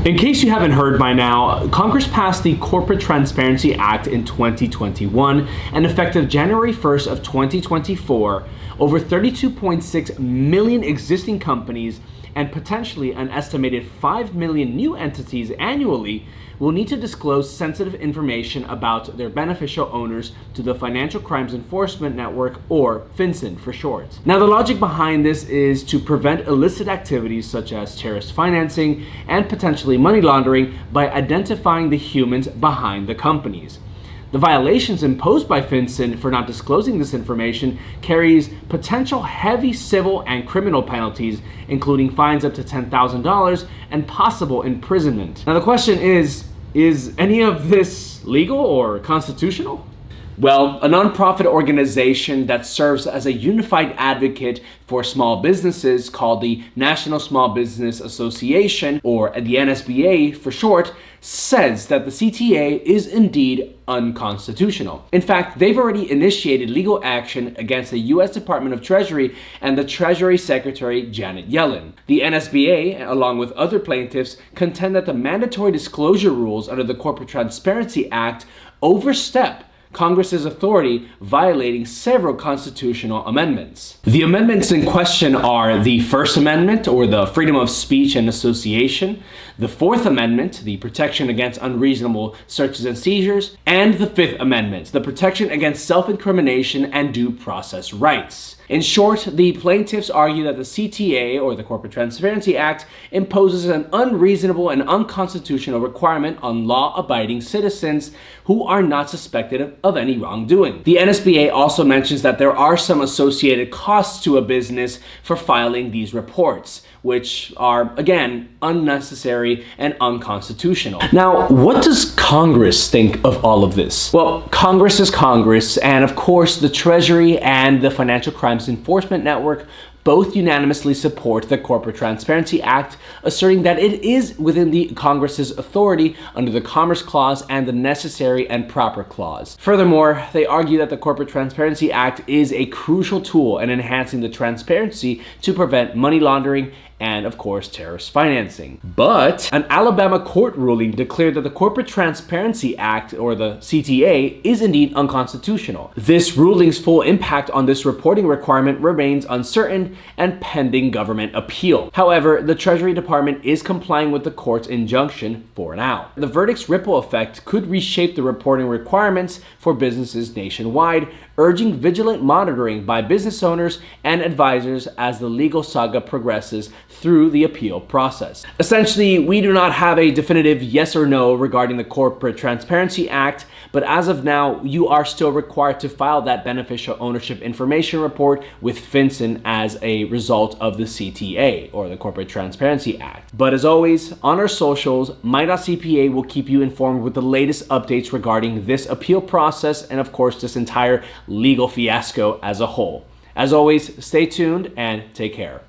In case you haven't heard by now, Congress passed the Corporate Transparency Act in 2021, and effective January 1st of 2024, over 32.6 million existing companies and potentially an estimated 5 million new entities annually will need to disclose sensitive information about their beneficial owners to the Financial Crimes Enforcement Network, or FinCEN for short. Now, the logic behind this is to prevent illicit activities such as terrorist financing and potentially money laundering by identifying the humans behind the companies. The violations imposed by FinCEN for not disclosing this information carries potential heavy civil and criminal penalties, including fines up to $10,000 and possible imprisonment. Now the question is any of this legal or constitutional? Well, a nonprofit organization that serves as a unified advocate for small businesses called the National Small Business Association, or the NSBA for short, says that the CTA is indeed unconstitutional. In fact, they've already initiated legal action against the U.S. Department of Treasury and the Treasury Secretary Janet Yellen. The NSBA, along with other plaintiffs, contend that the mandatory disclosure rules under the Corporate Transparency Act overstep Congress's authority, violating several constitutional amendments. The amendments in question are the First Amendment, or the freedom of speech and association, the Fourth Amendment, the protection against unreasonable searches and seizures, and the Fifth Amendment, the protection against self-incrimination and due process rights. In short, the plaintiffs argue that the CTA, or the Corporate Transparency Act, imposes an unreasonable and unconstitutional requirement on law-abiding citizens who are not suspected of any wrongdoing. The NSBA also mentions that there are some associated costs to a business for filing these reports, which are, again, unnecessary and unconstitutional. Now, what does Congress think of all of this? Well, Congress is Congress, and of course, the Treasury and the Financial Crimes Enforcement Network both unanimously support the Corporate Transparency Act, asserting that it is within the Congress's authority under the Commerce Clause and the Necessary and Proper Clause. Furthermore, they argue that the Corporate Transparency Act is a crucial tool in enhancing the transparency to prevent money laundering and, of course, terrorist financing. But an Alabama court ruling declared that the Corporate Transparency Act, or the CTA, is indeed unconstitutional. This ruling's full impact on this reporting requirement remains uncertain and pending government appeal. However, the Treasury Department is complying with the court's injunction for now. The verdict's ripple effect could reshape the reporting requirements for businesses nationwide, urging vigilant monitoring by business owners and advisors as the legal saga progresses through the appeal process. Essentially, we do not have a definitive yes or no regarding the Corporate Transparency Act, but as of now, you are still required to file that beneficial ownership information report with FinCEN as a result of the CTA, or the Corporate Transparency Act. But as always, on our socials, My.CPA will keep you informed with the latest updates regarding this appeal process and, of course, this entire legal fiasco as a whole. As always, stay tuned and take care.